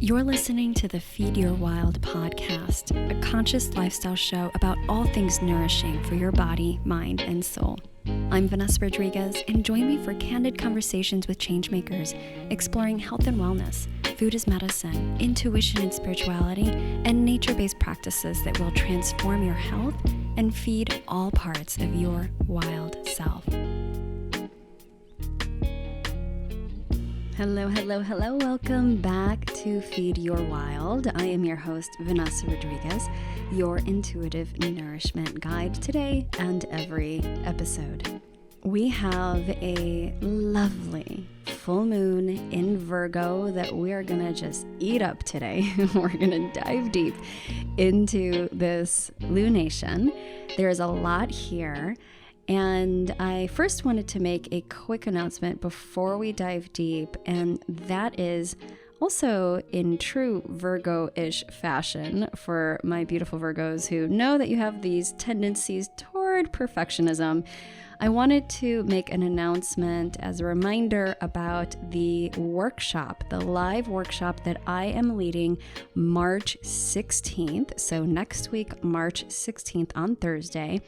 You're listening to the Feed Your Wild podcast, a conscious lifestyle show about all things nourishing for your body, mind, and soul. I'm Vanessa Rodriguez, and join me for candid conversations with changemakers, exploring health and wellness, food as medicine, intuition and spirituality, and nature-based practices that will transform your health and feed all parts of your wild self. Hello. Welcome back to Feed Your Wild. I am your host, Vanessa Rodriguez, your intuitive nourishment guide today and every episode. We have a lovely full moon in Virgo that we are going to just eat up today. We're going to dive deep into this lunation. There's a lot here. And I first wanted to make a quick announcement before we dive deep, and that is also in true Virgo-ish fashion for my beautiful Virgos who know that you have these tendencies toward perfectionism. I wanted to make an announcement as a reminder about the workshop, the live workshop that I am leading March 16th. So next week, March 16th on Thursday.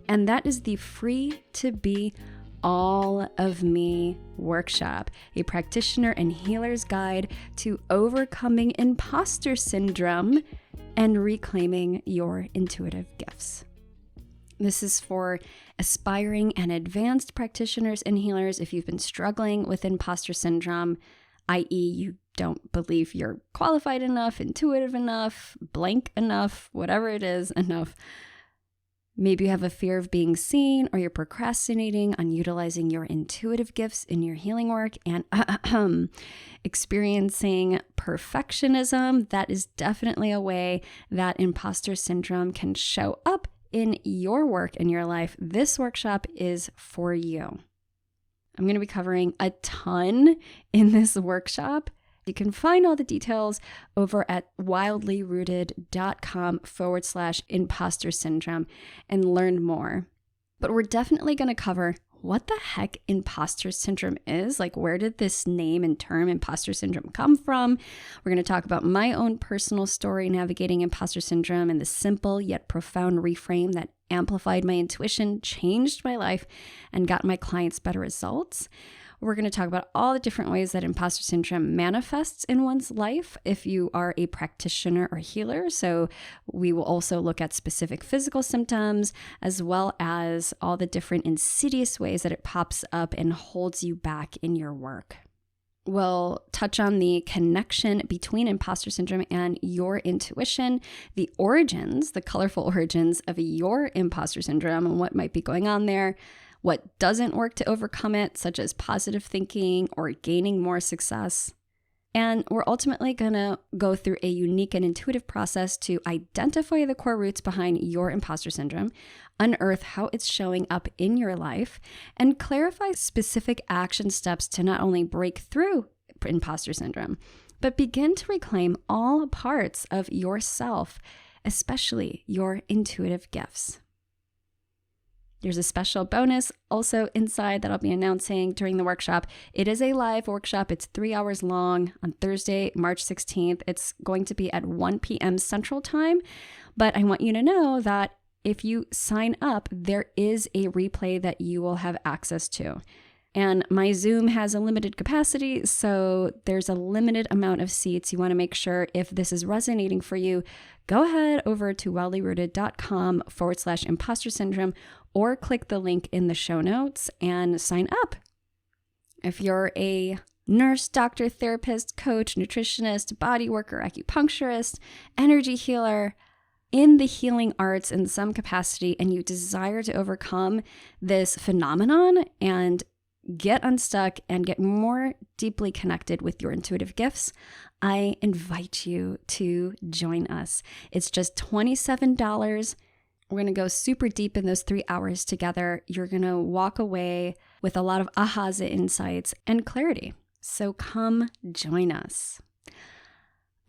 And that is the Free to Be All of Me workshop, a practitioner and healer's guide to overcoming imposter syndrome and reclaiming your intuitive gifts. This is for aspiring and advanced practitioners and healers. If you've been struggling with imposter syndrome, i.e., you don't believe you're qualified enough, intuitive enough, blank enough, whatever it is, enough. Maybe you have a fear of being seen, or you're procrastinating on utilizing your intuitive gifts in your healing work and experiencing perfectionism. That is definitely a way that imposter syndrome can show up in your work in your life. This workshop is for you. I'm going to be covering a ton in this workshop. You can find all the details over at wildlyrooted.com/imposter syndrome and learn more. But we're definitely going to cover what the heck imposter syndrome is. Like, where did this name and term imposter syndrome come from? We're going to talk about my own personal story navigating imposter syndrome and the simple yet profound reframe that amplified my intuition, changed my life, and got my clients better results. We're going to talk about all the different ways that imposter syndrome manifests in one's life if you are a practitioner or healer. So we will also look at specific physical symptoms, as well as all the different insidious ways that it pops up and holds you back in your work. We'll touch on the connection between imposter syndrome and your intuition, the origins, the colorful origins of your imposter syndrome and what might be going on there, what doesn't work to overcome it, such as positive thinking or gaining more success. And we're ultimately going to go through a unique and intuitive process to identify the core roots behind your imposter syndrome, unearth how it's showing up in your life, and clarify specific action steps to not only break through imposter syndrome, but begin to reclaim all parts of yourself, especially your intuitive gifts. There's a special bonus also inside that I'll be announcing during the workshop. It is a live workshop. It's 3 hours long on Thursday, March 16th. It's going to be at 1 p.m. Central Time. But I want you to know that if you sign up, there is a replay that you will have access to. And my Zoom has a limited capacity, so there's a limited amount of seats. You want to make sure if this is resonating for you, go ahead over to wildlyrooted.com/imposter syndrome or click the link in the show notes and sign up. If you're a nurse, doctor, therapist, coach, nutritionist, body worker, acupuncturist, energy healer, in the healing arts in some capacity, and you desire to overcome this phenomenon and get unstuck and get more deeply connected with your intuitive gifts, I invite you to join us. It's just $27. We're going to go super deep in those 3 hours together. You're going to walk away with a lot of ahas, insights, and clarity. So come join us.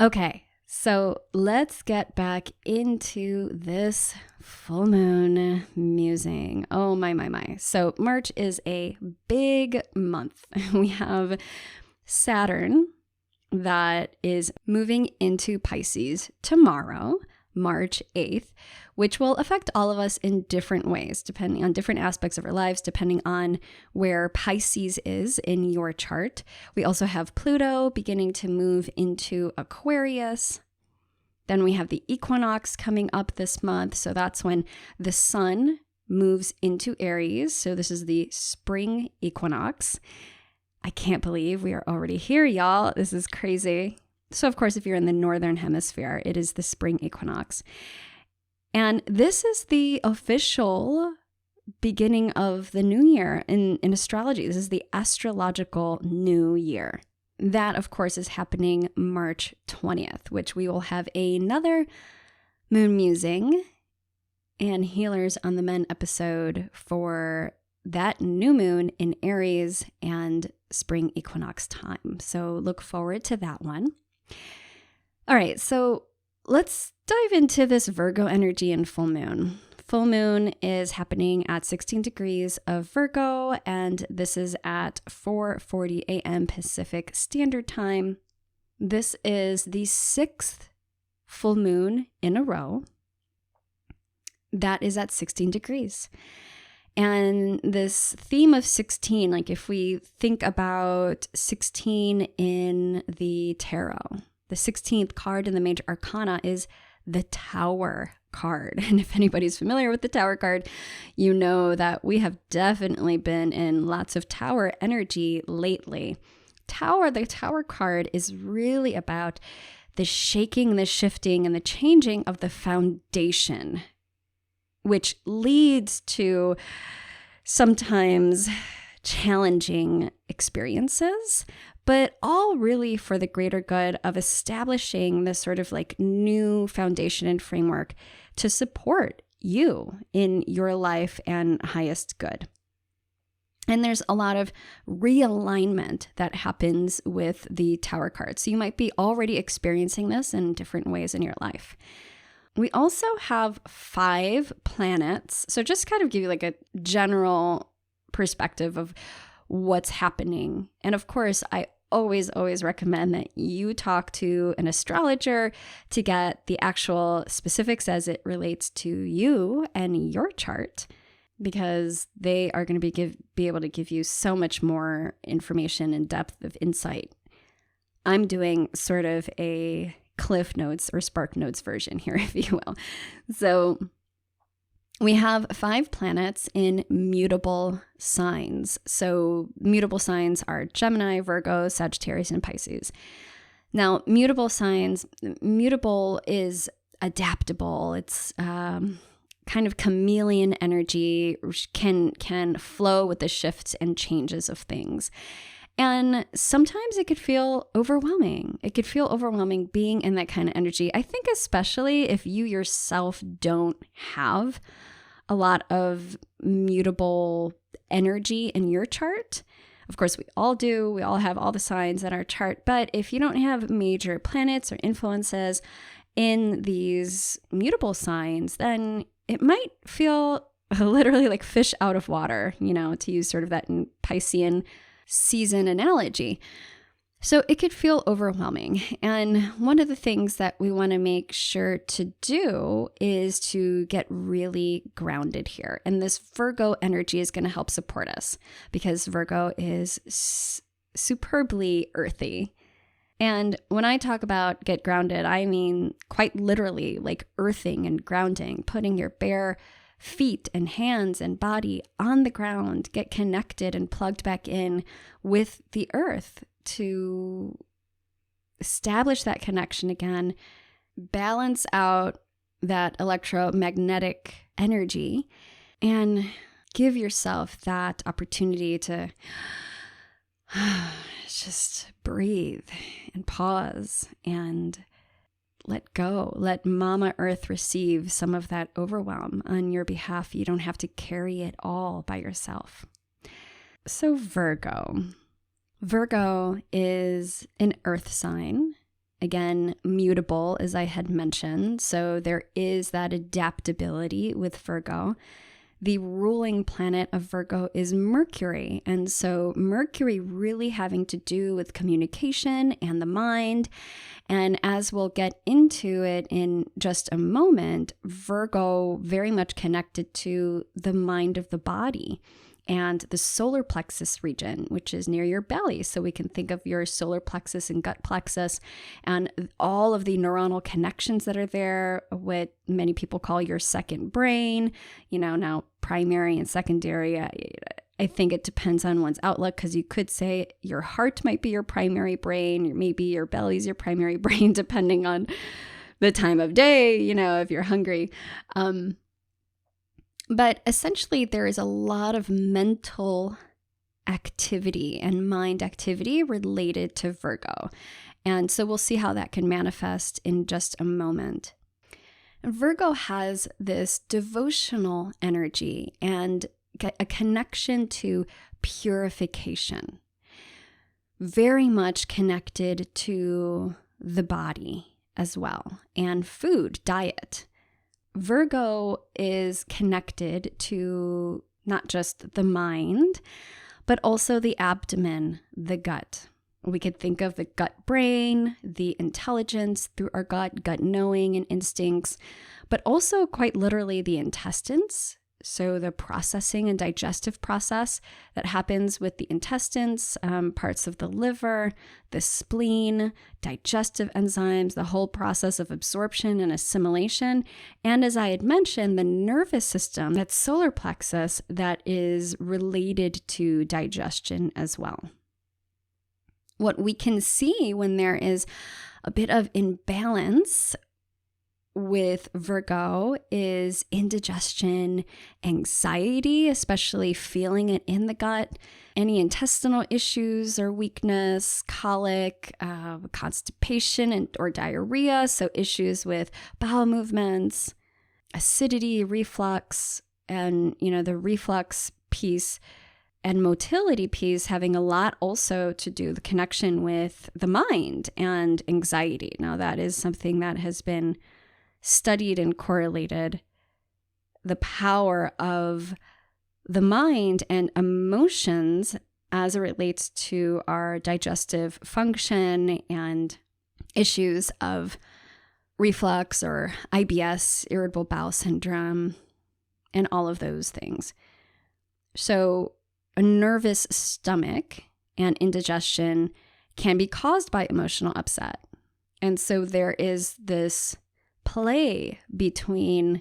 Okay, so let's get back into this full moon musing. Oh my. So March is a big month. We have Saturn that is moving into Pisces tomorrow, March 8th, which will affect all of us in different ways, depending on different aspects of our lives, depending on where Pisces is in your chart. We also have Pluto beginning to move into Aquarius. Then we have the equinox coming up this month. So that's when the sun moves into Aries. So this is the spring equinox. I can't believe we are already here, y'all. This is crazy. So, of course, if you're in the northern hemisphere, it is the spring equinox. And this is the official beginning of the new year in astrology. This is the astrological new year. That, of course, is happening March 20th, which we will have another moon musing and Healers on the Men episode for that new moon in Aries and spring equinox time. So look forward to that one. All right, so let's dive into this Virgo energy and full moon. Full moon is happening at 16 degrees of Virgo, and this is at 4:40 a.m. Pacific Standard Time. This is the 6th full moon in a row that is at 16 degrees. And this theme of 16, like if we think about 16 in the tarot, the 16th card in the major arcana is the Tower card. And if anybody's familiar with the Tower card, you know that we have definitely been in lots of Tower energy lately. The Tower card is really about the shaking, the shifting, and the changing of the foundation, which leads to sometimes challenging experiences, but all really for the greater good of establishing this sort of like new foundation and framework to support you in your life and highest good. And there's a lot of realignment that happens with the Tower card. So you might be already experiencing this in different ways in your life. We also have 5 planets. So just kind of give you like a general perspective of what's happening. And of course, I always recommend that you talk to an astrologer to get the actual specifics as it relates to you and your chart, because they are going to be able to give you so much more information and depth of insight. I'm doing sort of a Cliff Notes or Spark Notes version here, if you will. So we have 5 planets in mutable signs. So mutable signs are Gemini, Virgo, Sagittarius, and Pisces. Now, mutable signs, mutable is adaptable. It's kind of chameleon energy, can flow with the shifts and changes of things. And sometimes it could feel overwhelming. It could feel overwhelming being in that kind of energy. I think especially if you yourself don't have a lot of mutable energy in your chart. Of course, we all do. We all have all the signs in our chart. But if you don't have major planets or influences in these mutable signs, then it might feel literally like fish out of water, to use sort of that Piscean season analogy. So it could feel overwhelming. And one of the things that we want to make sure to do is to get really grounded here. And this Virgo energy is going to help support us because Virgo is superbly earthy. And when I talk about get grounded, I mean quite literally like earthing and grounding, putting your bare feet and hands and body on the ground, get connected and plugged back in with the earth to establish that connection again, balance out that electromagnetic energy, and give yourself that opportunity to just breathe and pause and let go. Let Mama Earth receive some of that overwhelm on your behalf. You don't have to carry it all by yourself. So Virgo is an earth sign. Again, mutable, as I had mentioned. So there is that adaptability with Virgo. the ruling planet of Virgo is Mercury. And so Mercury really having to do with communication and the mind. And as we'll get into it in just a moment, Virgo very much connected to the mind of the body and the solar plexus region, which is near your belly. So we can think of your solar plexus and gut plexus and all of the neuronal connections that are there, what many people call your second brain, now primary and secondary. I think it depends on one's outlook, because you could say your heart might be your primary brain, or maybe your belly's your primary brain, depending on the time of day, if you're hungry. But essentially, there is a lot of mental activity and mind activity related to Virgo. And so we'll see how that can manifest in just a moment. Virgo has this devotional energy and a connection to purification, very much connected to the body as well, and food, diet. Virgo is connected to not just the mind, but also the abdomen, the gut. We could think of the gut brain, the intelligence through our gut knowing and instincts, but also quite literally the intestines. So the processing and digestive process that happens with the intestines, parts of the liver, the spleen, digestive enzymes, the whole process of absorption and assimilation. And as I had mentioned, the nervous system, that solar plexus that is related to digestion as well. What we can see when there is a bit of imbalance with Virgo is indigestion, anxiety, especially feeling it in the gut, any intestinal issues or weakness, colic, constipation or diarrhea, so issues with bowel movements, acidity, reflux, and the reflux piece and motility piece having a lot also to do the connection with the mind and anxiety. Now that is something that has been studied and correlated, the power of the mind and emotions as it relates to our digestive function and issues of reflux or IBS, irritable bowel syndrome, and all of those things. So a nervous stomach and indigestion can be caused by emotional upset. And so there is this play between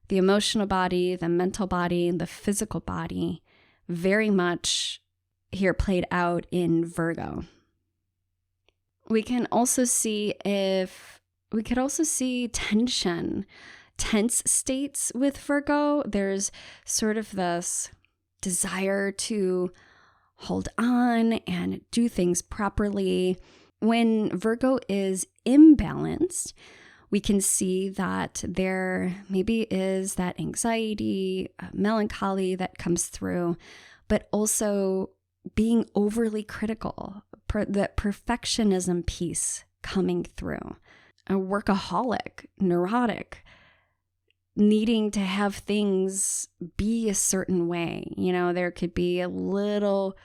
the emotional body, the mental body, and the physical body, very much here played out in Virgo. We can also see tension, tense states with Virgo. There's sort of this desire to hold on and do things properly. When Virgo is imbalanced, we can see that there maybe is that anxiety, melancholy that comes through, but also being overly critical, that perfectionism piece coming through, a workaholic, neurotic, needing to have things be a certain way. There could be a little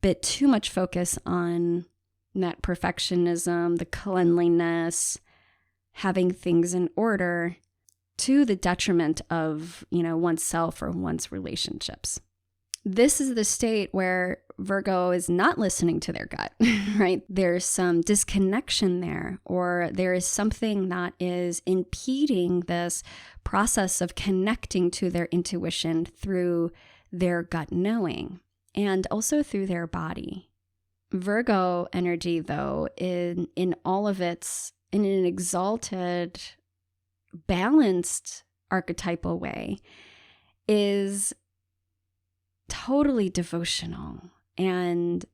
bit too much focus on that perfectionism, the cleanliness, having things in order to the detriment of, oneself or one's relationships. This is the state where Virgo is not listening to their gut, right? There's some disconnection there, or there is something that is impeding this process of connecting to their intuition through their gut knowing and also through their body. Virgo energy, though, in all of its, in an exalted, balanced archetypal way, is totally devotional. And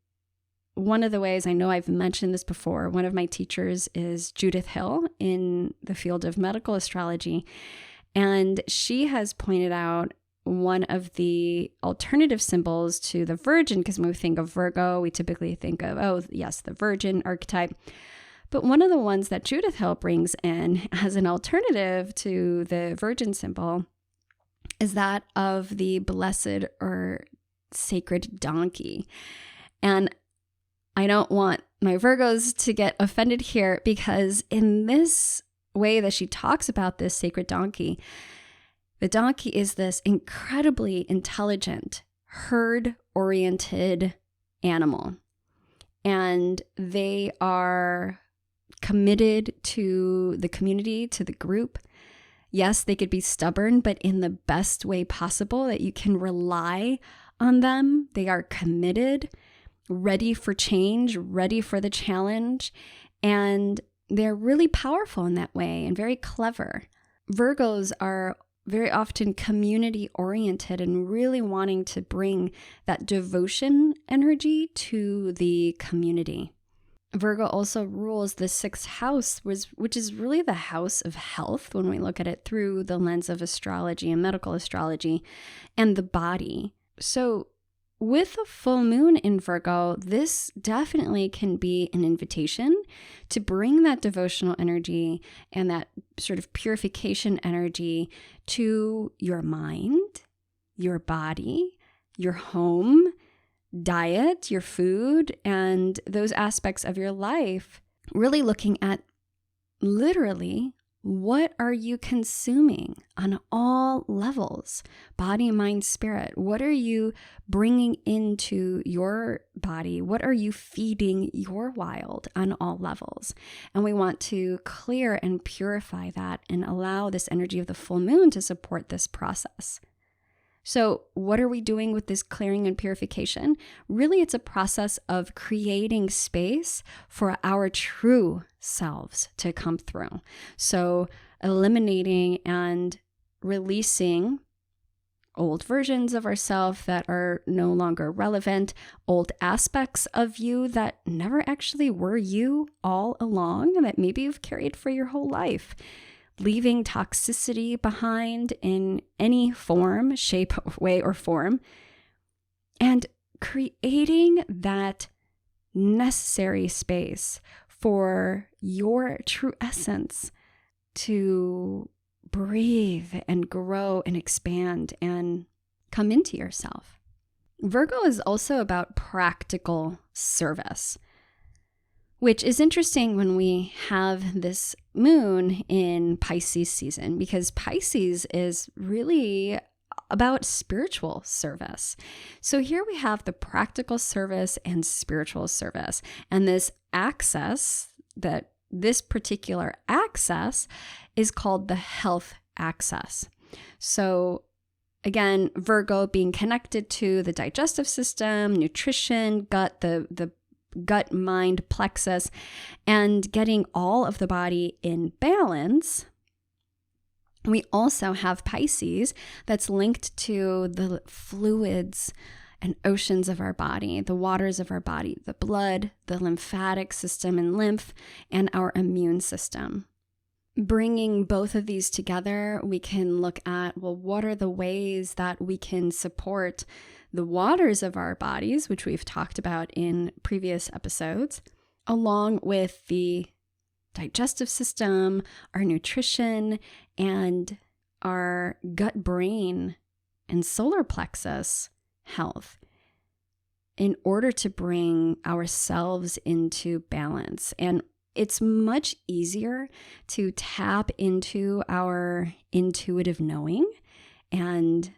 one of the ways, I know I've mentioned this before, one of my teachers is Judith Hill in the field of medical astrology. And she has pointed out one of the alternative symbols to the Virgin, because when we think of Virgo, we typically think of, the Virgin archetype. But one of the ones that Judith Hill brings in as an alternative to the Virgin symbol is that of the blessed or sacred donkey. And I don't want my Virgos to get offended here, because in this way that she talks about this sacred donkey, the donkey is this incredibly intelligent, herd-oriented animal. And they are committed to the community, to the group. Yes, they could be stubborn, but in the best way possible, that you can rely on them. They are committed, ready for change, ready for the challenge, and they're really powerful in that way and very clever. Virgos are very often community-oriented and really wanting to bring that devotion energy to the community. Virgo also rules the 6th house, which is really the house of health when we look at it through the lens of astrology and medical astrology and the body. So with a full moon in Virgo, this definitely can be an invitation to bring that devotional energy and that sort of purification energy to your mind, your body, your home, diet, your food, and those aspects of your life. Really looking at literally, what are you consuming on all levels? Body, mind, spirit. What are you bringing into your body? What are you feeding your wild on all levels? And we want to clear and purify that and allow this energy of the full moon to support this process. So what are we doing with this clearing and purification? Really, it's a process of creating space for our true selves to come through. So eliminating and releasing old versions of ourselves that are no longer relevant, old aspects of you that never actually were you all along, and that maybe you've carried for your whole life. Leaving toxicity behind in any form, shape, way, or form, and creating that necessary space for your true essence to breathe and grow and expand and come into yourself. Virgo is also about practical service, which is interesting when we have this moon in Pisces season, because Pisces is really about spiritual service. So here we have the practical service and spiritual service. And this particular axis is called the health axis. So again, Virgo being connected to the digestive system, nutrition, gut, the gut, mind, plexus, and getting all of the body in balance. We also have Pisces that's linked to the fluids and oceans of our body, the waters of our body, the blood, the lymphatic system and lymph, and our immune system. Bringing both of these together, we can look at, well, what are the ways that we can support the waters of our bodies, which we've talked about in previous episodes, along with the digestive system, our nutrition, and our gut, brain, and solar plexus health, in order to bring ourselves into balance. And it's much easier to tap into our intuitive knowing and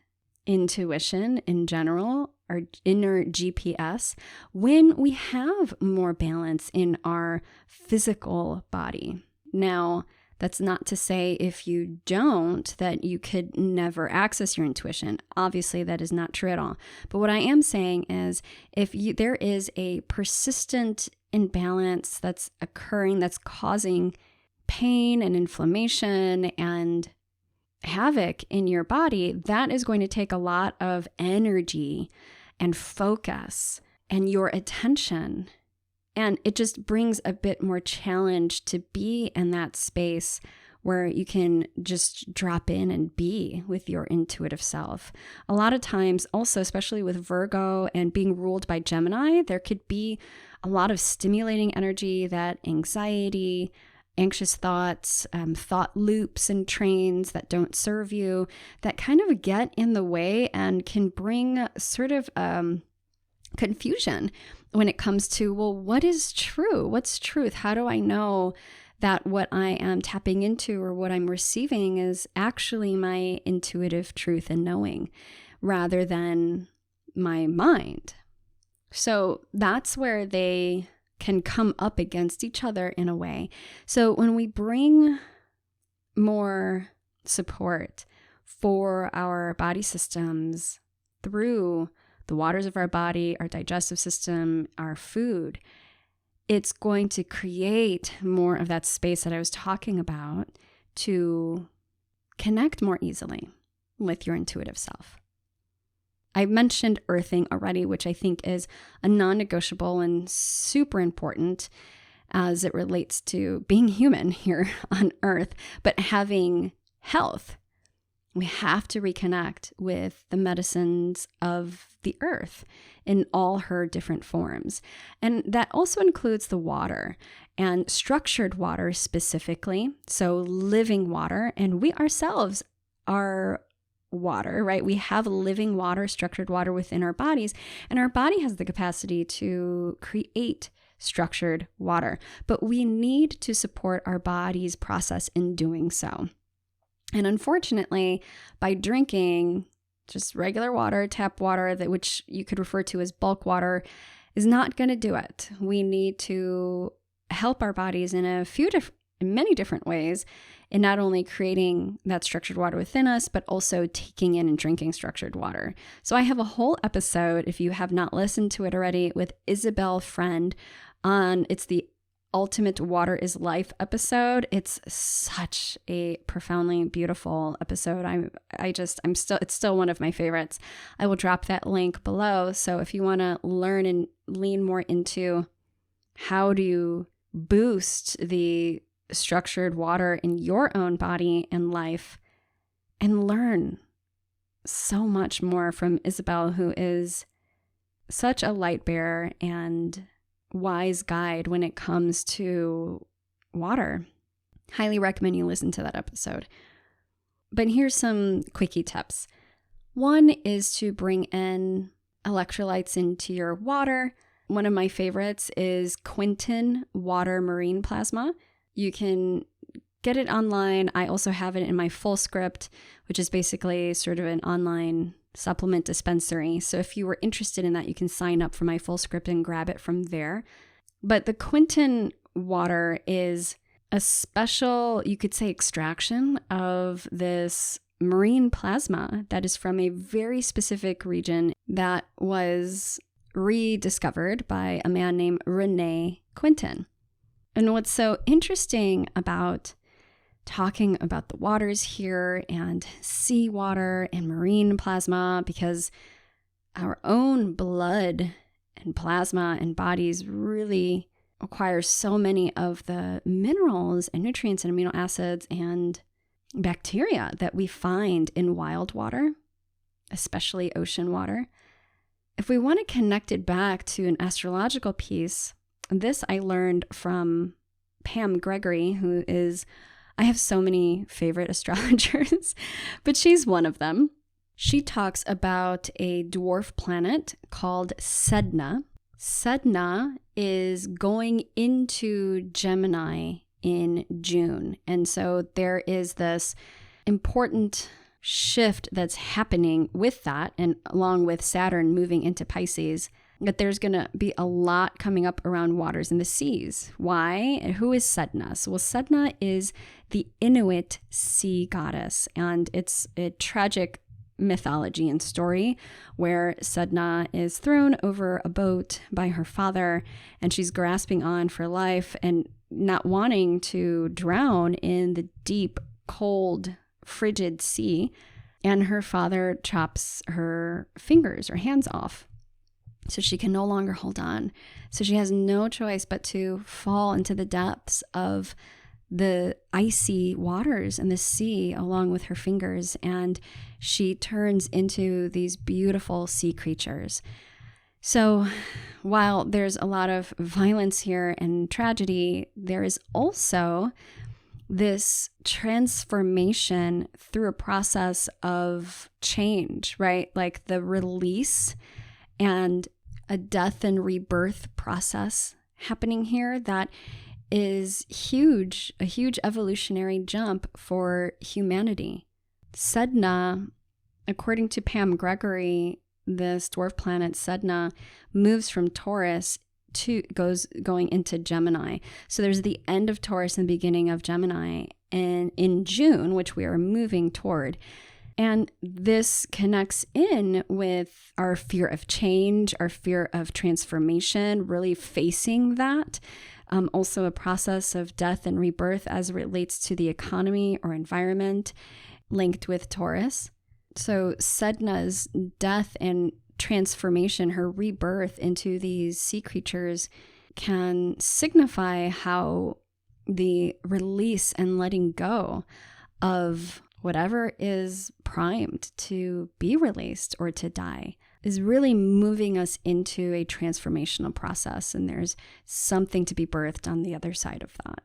intuition in general, our inner GPS, when we have more balance in our physical body. Now, that's not to say if you don't, that you could never access your intuition. Obviously, that is not true at all. But what I am saying is, if there is a persistent imbalance that's occurring, that's causing pain and inflammation and havoc in your body, that is going to take a lot of energy and focus and your attention. And it just brings a bit more challenge to be in that space where you can just drop in and be with your intuitive self. A lot of times also, especially with Virgo and being ruled by Gemini, there could be a lot of stimulating energy, that anxiety, anxious thoughts, thought loops and trains that don't serve you, that kind of get in the way and can bring sort of confusion when it comes to, well, what is true? What's truth? How do I know that what I am tapping into or what I'm receiving is actually my intuitive truth and knowing rather than my mind? So that's where they can come up against each other in a way. So when we bring more support for our body systems through the waters of our body, our digestive system, our food, it's going to create more of that space that I was talking about to connect more easily with your intuitive self. I mentioned earthing already, which I think is a non-negotiable and super important as it relates to being human here on Earth, but having health. We have to reconnect with the medicines of the earth in all her different forms. And that also includes the water and structured water specifically. So living water, and we ourselves are water, right? We have living water, structured water within our bodies, and our body has the capacity to create structured water, but we need to support our body's process in doing so. And unfortunately, by drinking just regular water, tap water, which you could refer to as bulk water, is not going to do it. We need to help our bodies in many different ways, in not only creating that structured water within us, but also taking in and drinking structured water. So I have a whole episode, if you have not listened to it already, with Isabel Friend it's the Ultimate Water is Life episode. It's such a profoundly beautiful episode. It's still one of my favorites. I will drop that link below. So if you want to learn and lean more into how do you boost the structured water in your own body and life, and learn so much more from Isabel, who is such a light bearer and wise guide when it comes to water. Highly recommend you listen to that episode. But here's some quickie tips. One is to bring in electrolytes into your water. One of my favorites is Quinton Water Marine Plasma. You can get it online. I also have it in my Full Script, which is basically sort of an online supplement dispensary. So if you were interested in that, you can sign up for my Full Script and grab it from there. But the Quinton water is a special, you could say, extraction of this marine plasma that is from a very specific region that was rediscovered by a man named Rene Quinton. And what's so interesting about talking about the waters here and seawater and marine plasma, because our own blood and plasma and bodies really acquire so many of the minerals and nutrients and amino acids and bacteria that we find in wild water, especially ocean water. If we want to connect it back to an astrological piece, this I learned from Pam Gregory, who is, I have so many favorite astrologers, but she's one of them. She talks about a dwarf planet called Sedna. Sedna is going into Gemini in June. And so there is this important shift that's happening with that, and along with Saturn moving into Pisces, that there's going to be a lot coming up around waters and the seas. Why? Who is Sedna? So, well, Sedna is the Inuit sea goddess, and it's a tragic mythology and story where Sedna is thrown over a boat by her father, and she's grasping on for life and not wanting to drown in the deep, cold, frigid sea, and her father chops her fingers or hands off so she can no longer hold on. So she has no choice but to fall into the depths of the icy waters and the sea along with her fingers, and she turns into these beautiful sea creatures. So while there's a lot of violence here and tragedy, there is also this transformation through a process of change, right? Like the release and a death and rebirth process happening here that is huge, a huge evolutionary jump for humanity. Sedna, according to Pam Gregory, this dwarf planet Sedna moves from Taurus going into Gemini. So there's the end of Taurus and the beginning of Gemini, and in June, which we are moving toward. And this connects in with our fear of change, our fear of transformation, really facing that. Also a process of death and rebirth as it relates to the economy or environment linked with Taurus. So Sedna's death and transformation, her rebirth into these sea creatures, can signify how the release and letting go of whatever is primed to be released or to die is really moving us into a transformational process. And there's something to be birthed on the other side of that.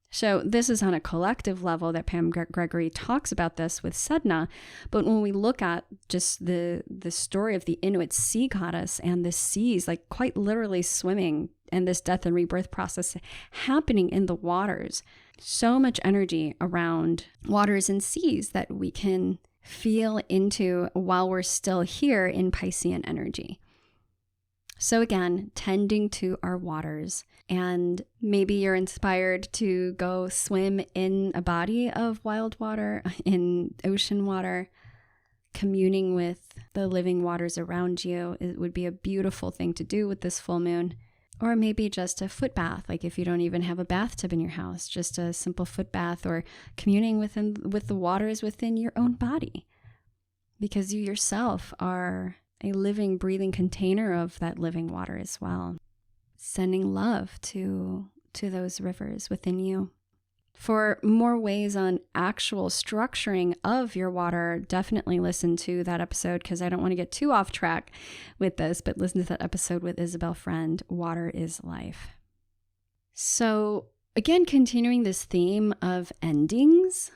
So this is on a collective level that Pam Gregory talks about this with Sedna. But when we look at just the story of the Inuit sea goddess and the seas, like quite literally swimming, and this death and rebirth process happening in the waters, so much energy around waters and seas that we can feel into while we're still here in Piscean energy. So again, tending to our waters, and maybe you're inspired to go swim in a body of wild water, in ocean water, communing with the living waters around you. It would be a beautiful thing to do with this full moon. Or maybe just a foot bath, like if you don't even have a bathtub in your house, just a simple foot bath, or communing with the waters within your own body, because you yourself are a living, breathing container of that living water as well. Sending love to those rivers within you. For more ways on actual structuring of your water, definitely listen to that episode, because I don't want to get too off track with this, but listen to that episode with Isabel Friend, Water is Life. So again, continuing this theme of endings,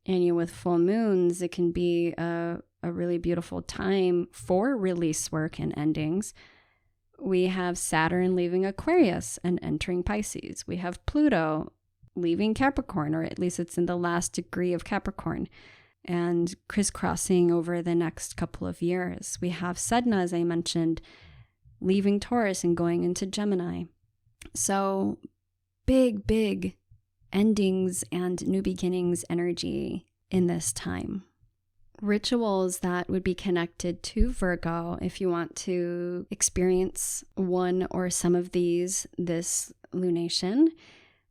and with full moons, it can be a really beautiful time for release work and endings. We have Saturn leaving Aquarius and entering Pisces. We have Pluto leaving Capricorn, or at least it's in the last degree of Capricorn, and crisscrossing over the next couple of years. We have Sedna, as I mentioned, leaving Taurus and going into Gemini. So big endings and new beginnings energy in this time. Rituals that would be connected to Virgo, if you want to experience one or some of these this lunation,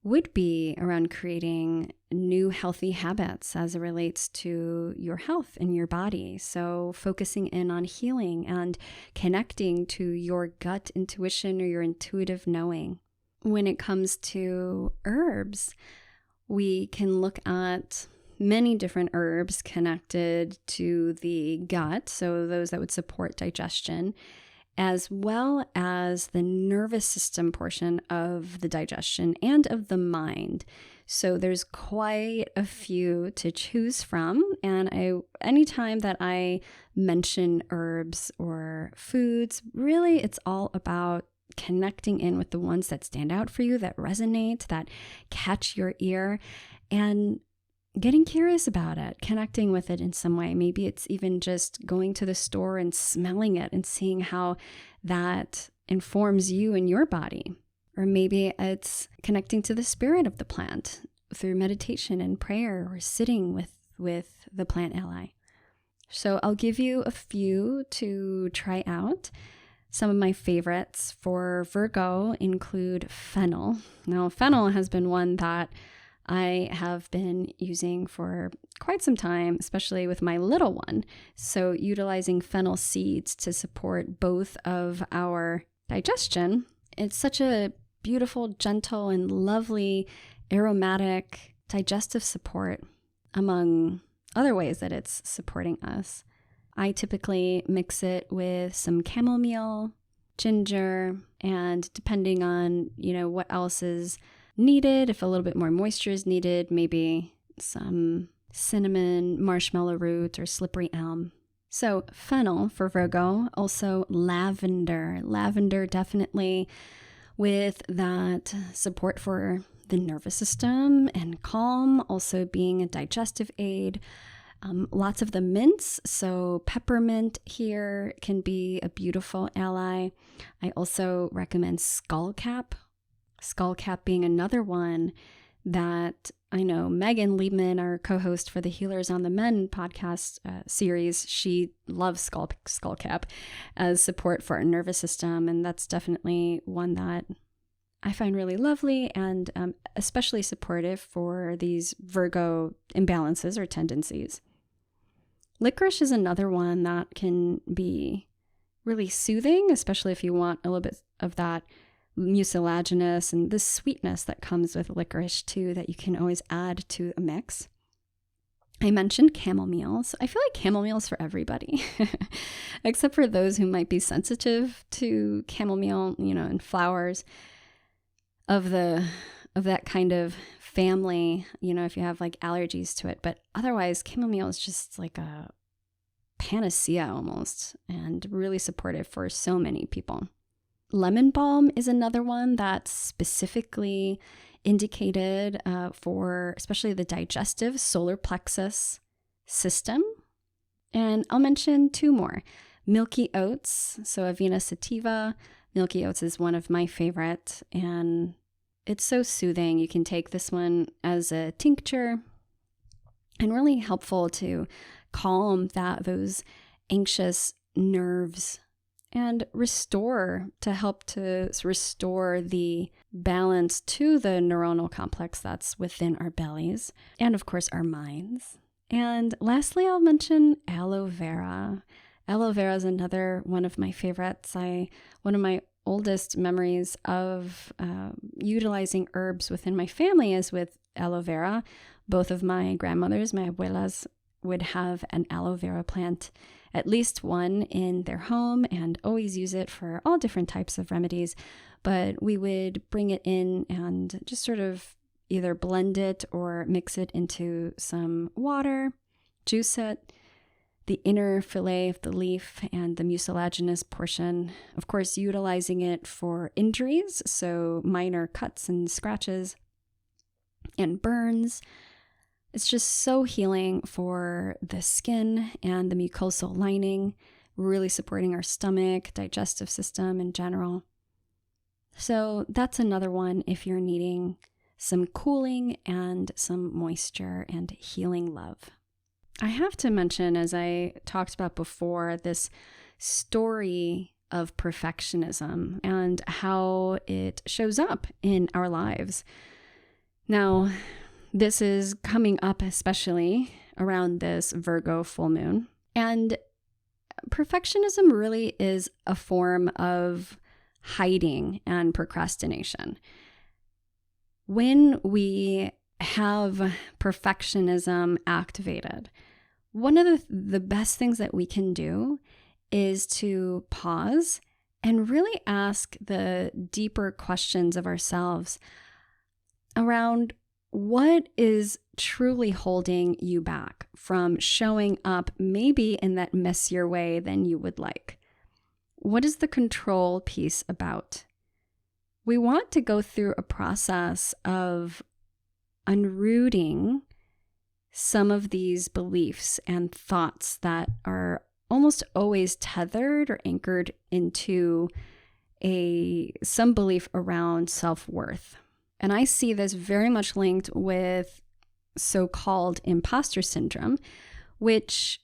would be around creating new healthy habits as it relates to your health and your body. So focusing in on healing and connecting to your gut intuition or your intuitive knowing. When it comes to herbs, we can look at many different herbs connected to the gut, so those that would support digestion, as well as the nervous system portion of the digestion and of the mind. So there's quite a few to choose from. And anytime that I mention herbs or foods, really it's all about connecting in with the ones that stand out for you, that resonate, that catch your ear, and getting curious about it, connecting with it in some way. Maybe it's even just going to the store and smelling it and seeing how that informs you and your body. Or maybe it's connecting to the spirit of the plant through meditation and prayer, or sitting with the plant ally. So I'll give you a few to try out. Some of my favorites for Virgo include fennel. Now, fennel has been one that I have been using for quite some time, especially with my little one. So utilizing fennel seeds to support both of our digestion. It's such a beautiful, gentle, and lovely aromatic digestive support, among other ways that it's supporting us. I typically mix it with some chamomile, ginger, and depending on, what else is needed, if a little bit more moisture is needed, maybe some cinnamon, marshmallow root, or slippery elm. So fennel for Virgo, also lavender. Lavender definitely with that support for the nervous system and calm, also being a digestive aid. Lots of the mints, so peppermint here can be a beautiful ally. I also recommend skullcap. Skullcap being another one that I know Megan Liebman, our co-host for the Healers on the Men podcast series, she loves skullcap as support for our nervous system, and that's definitely one that I find really lovely and especially supportive for these Virgo imbalances or tendencies. Licorice is another one that can be really soothing, especially if you want a little bit of that mucilaginous and the sweetness that comes with licorice too, that you can always add to a mix. I mentioned chamomile, so I feel like chamomile is for everybody, except for those who might be sensitive to chamomile, and flowers of that kind of family, if you have like allergies to it. But otherwise, chamomile is just like a panacea almost, and really supportive for so many people. Lemon balm is another one that's specifically indicated for especially the digestive solar plexus system. And I'll mention two more. Milky oats, so Avena sativa. Milky oats is one of my favorite, and it's so soothing. You can take this one as a tincture and really helpful to calm those anxious nerves and help to restore the balance to the neuronal complex that's within our bellies and, of course, our minds. And lastly, I'll mention aloe vera. Aloe vera is another one of my favorites. One of my oldest memories of utilizing herbs within my family is with aloe vera. Both of my grandmothers, my abuelas, would have an aloe vera plant, at least one in their home, and always use it for all different types of remedies. But we would bring it in and just sort of either blend it or mix it into some water, juice it, the inner fillet of the leaf and the mucilaginous portion, of course, utilizing it for injuries, so minor cuts and scratches and burns. It's just so healing for the skin and the mucosal lining, really supporting our stomach, digestive system in general. So that's another one if you're needing some cooling and some moisture and healing love. I have to mention, as I talked about before, this story of perfectionism and how it shows up in our lives. Now, this is coming up especially around this Virgo full moon. And perfectionism really is a form of hiding and procrastination. When we have perfectionism activated, one of the best things that we can do is to pause and really ask the deeper questions of ourselves around what is truly holding you back from showing up maybe in that messier way than you would like. What is the control piece about? We want to go through a process of unrooting some of these beliefs and thoughts that are almost always tethered or anchored into some belief around self-worth. And I see this very much linked with so-called imposter syndrome, which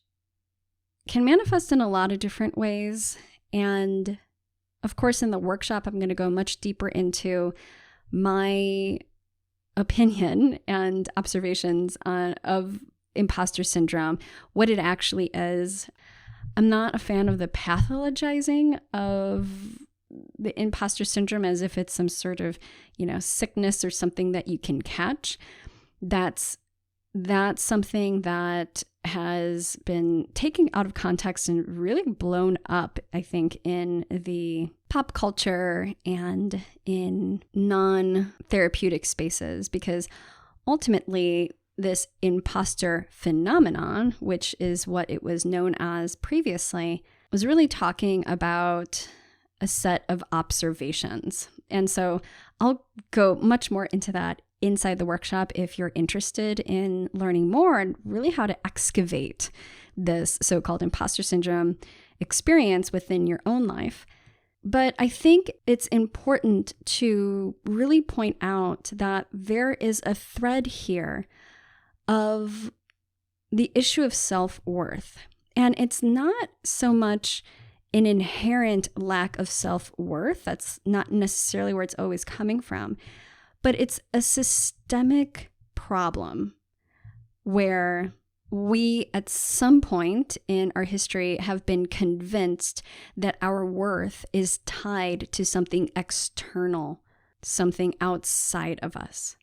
can manifest in a lot of different ways. And of course, in the workshop, I'm going to go much deeper into my opinion and observations of imposter syndrome, what it actually is. I'm not a fan of the pathologizing of the imposter syndrome as if it's some sort of, sickness or something that you can catch. That's that's something that has been taken out of context and really blown up, I think, in the pop culture and in non-therapeutic spaces, because ultimately this imposter phenomenon, which is what it was known as previously, was really talking about a set of observations. And so I'll go much more into that inside the workshop if you're interested in learning more and really how to excavate this so-called imposter syndrome experience within your own life. But I think it's important to really point out that there is a thread here of the issue of self-worth. And it's not so much an inherent lack of self-worth. That's not necessarily where it's always coming from. But it's a systemic problem where we, at some point in our history, have been convinced that our worth is tied to something external, something outside of us.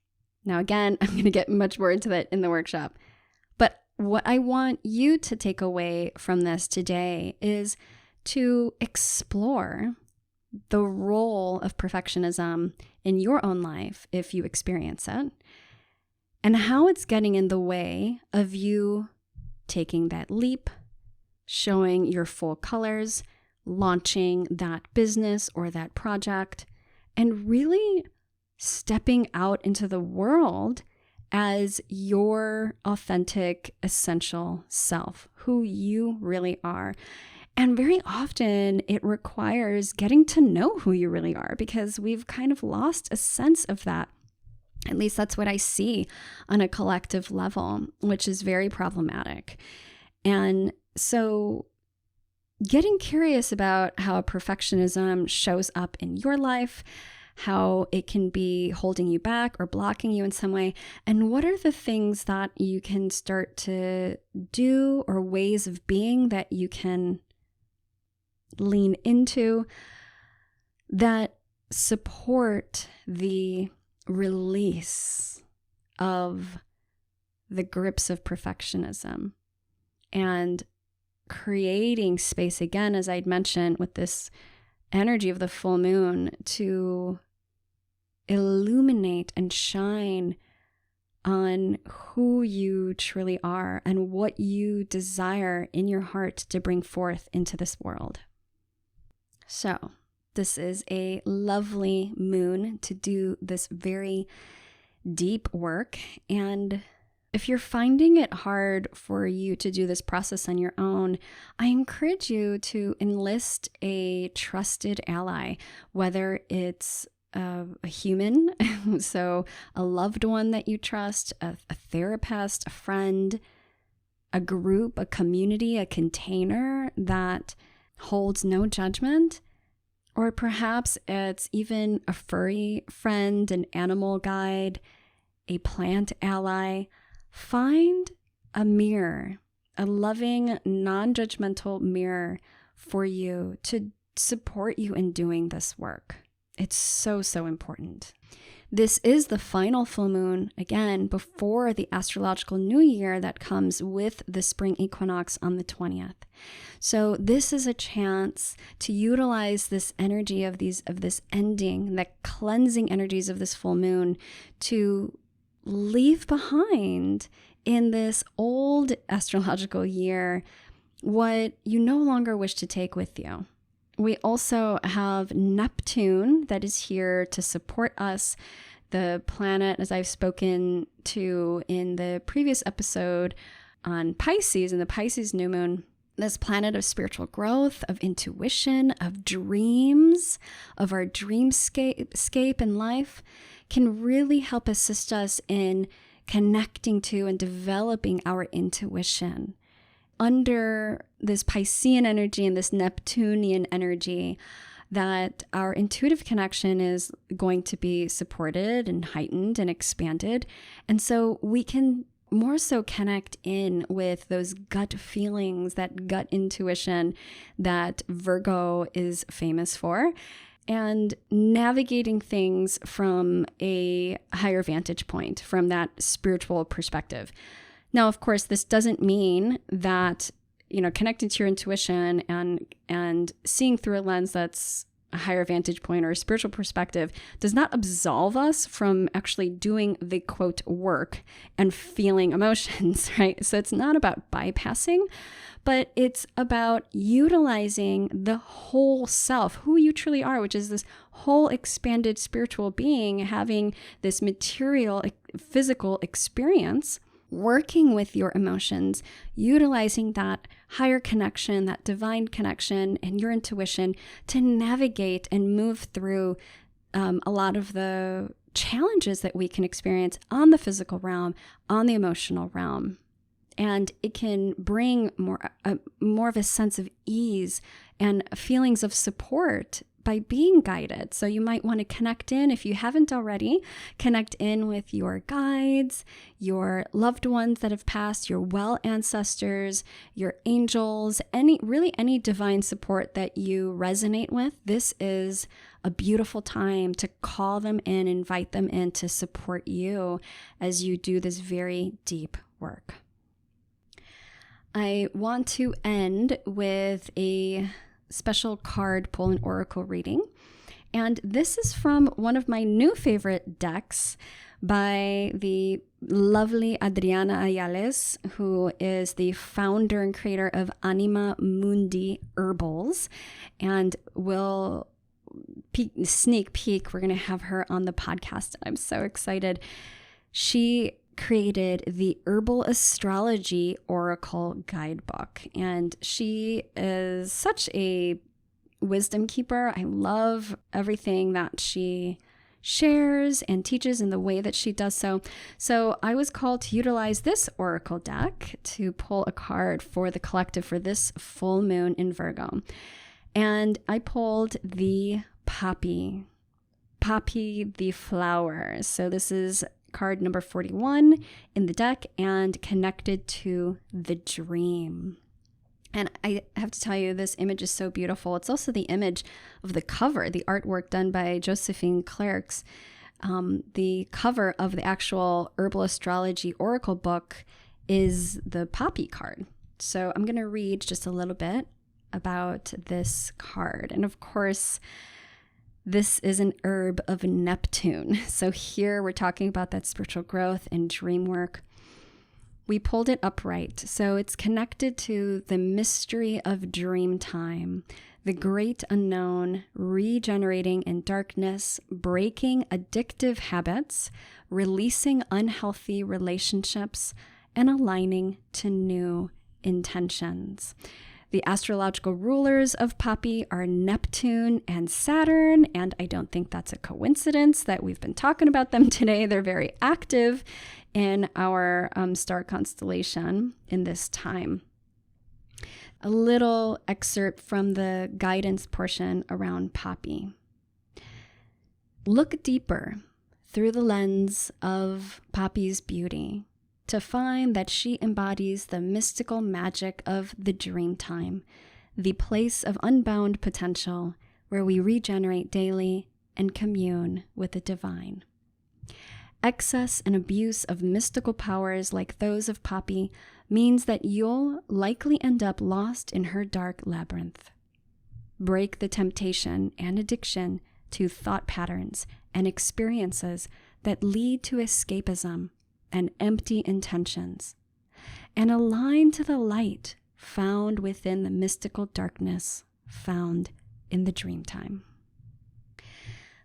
Now, again, I'm going to get much more into that in the workshop. But what I want you to take away from this today is to explore the role of perfectionism in your own life, if you experience it, and how it's getting in the way of you taking that leap, showing your full colors, launching that business or that project, and really stepping out into the world as your authentic, essential self, who you really are. And very often it requires getting to know who you really are, because we've kind of lost a sense of that. At least that's what I see on a collective level, which is very problematic. And so getting curious about how perfectionism shows up in your life, how it can be holding you back or blocking you in some way, and what are the things that you can start to do or ways of being that you can lean into that support the release of the grips of perfectionism and creating space again, as I'd mentioned, with this energy of the full moon to illuminate and shine on who you truly are and what you desire in your heart to bring forth into this world. So, this is a lovely moon to do this very deep work. And if you're finding it hard for you to do this process on your own, I encourage you to enlist a trusted ally, whether it's a human, so a loved one that you trust, a therapist, a friend, a group, a community, a container that holds no judgment, or perhaps it's even a furry friend, an animal guide, a plant ally. Find a mirror, a loving, non-judgmental mirror for you to support you in doing this work. It's so, so important. This is the final full moon, again, before the astrological new year that comes with the spring equinox on the 20th. So this is a chance to utilize this energy of this ending, the cleansing energies of this full moon, to leave behind in this old astrological year what you no longer wish to take with you. We also have Neptune that is here to support us. The planet, as I've spoken to in the previous episode on Pisces, in the Pisces new moon, this planet of spiritual growth, of intuition, of dreams, of our dreamscape in life, can really help assist us in connecting to and developing our intuition. Under this Piscean energy and this Neptunian energy, that our intuitive connection is going to be supported and heightened and expanded. And so we can more so connect in with those gut feelings, that gut intuition that Virgo is famous for. and navigating things from a higher vantage point, from that spiritual perspective. Now, of course, this doesn't mean that, connecting to your intuition and seeing through a lens that's a higher vantage point or a spiritual perspective does not absolve us from actually doing the quote work and feeling emotions, right? So it's not about bypassing, but it's about utilizing the whole self, who you truly are, which is this whole expanded spiritual being having this material, physical experience, working with your emotions, utilizing that higher connection, that divine connection, and your intuition to navigate and move through a lot of the challenges that we can experience on the physical realm, on the emotional realm. And it can bring more of a sense of ease and feelings of support by being guided. So you might want to connect in, if you haven't already, connect in with your guides, your loved ones that have passed, your well ancestors, your angels, any divine support that you resonate with. This is a beautiful time to call them in, invite them in to support you as you do this very deep work. I want to end with a special card pull and oracle reading. And this is from one of my new favorite decks by the lovely Adriana Ayales, who is the founder and creator of Anima Mundi Herbals. And we'll sneak peek, we're going to have her on the podcast. I'm so excited. She created the Herbal Astrology Oracle Guidebook, and she is such a wisdom keeper. I love everything that she shares and teaches in the way that she does so. So I was called to utilize this oracle deck to pull a card for the collective for this full moon in Virgo. And I pulled the poppy the flower. So this is card number 41 in the deck, and connected to the dream. And I have to tell you, this image is so beautiful. It's also the image of the cover, the artwork done by Josephine Clerks. The cover of the actual Herbal Astrology Oracle book is the poppy card. So I'm going to read just a little bit about this card. And of course, this is an herb of Neptune. So here we're talking about that spiritual growth and dream work. We pulled it upright. So it's connected to the mystery of dream time, the great unknown, regenerating in darkness, breaking addictive habits, releasing unhealthy relationships, and aligning to new intentions. The astrological rulers of Poppy are Neptune and Saturn, and I don't think that's a coincidence that we've been talking about them today. They're very active in our star constellation in this time. A little excerpt from the guidance portion around Poppy. Look deeper through the lens of Poppy's beauty to find that she embodies the mystical magic of the dream time, the place of unbound potential where we regenerate daily and commune with the divine. Excess and abuse of mystical powers like those of Poppy means that you'll likely end up lost in her dark labyrinth. Break the temptation and addiction to thought patterns and experiences that lead to escapism and empty intentions, and align to the light found within the mystical darkness found in the dream time.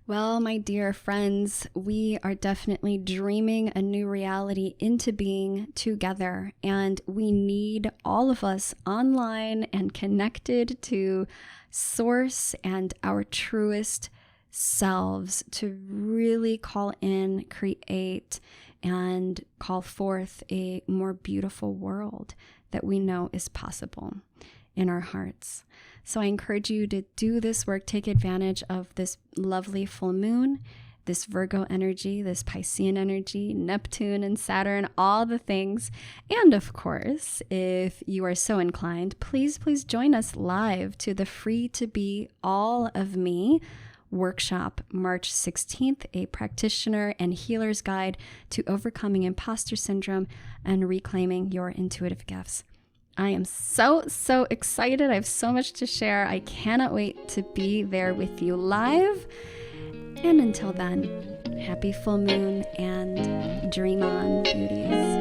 Well, my dear friends, we are definitely dreaming a new reality into being together, and we need all of us online and connected to Source and our truest selves to really call in, create, and call forth a more beautiful world that we know is possible in our hearts. So I encourage you to do this work, take advantage of this lovely full moon, this Virgo energy, this Piscean energy, Neptune and Saturn, all the things. And of course, if you are so inclined, please join us live to the Free to Be All of Me workshop March 16th, a practitioner and healer's guide to overcoming imposter syndrome and reclaiming your intuitive gifts. I am so excited. I have so much to share. I cannot wait to be there with you live. And until then, happy full moon and dream on, beauties.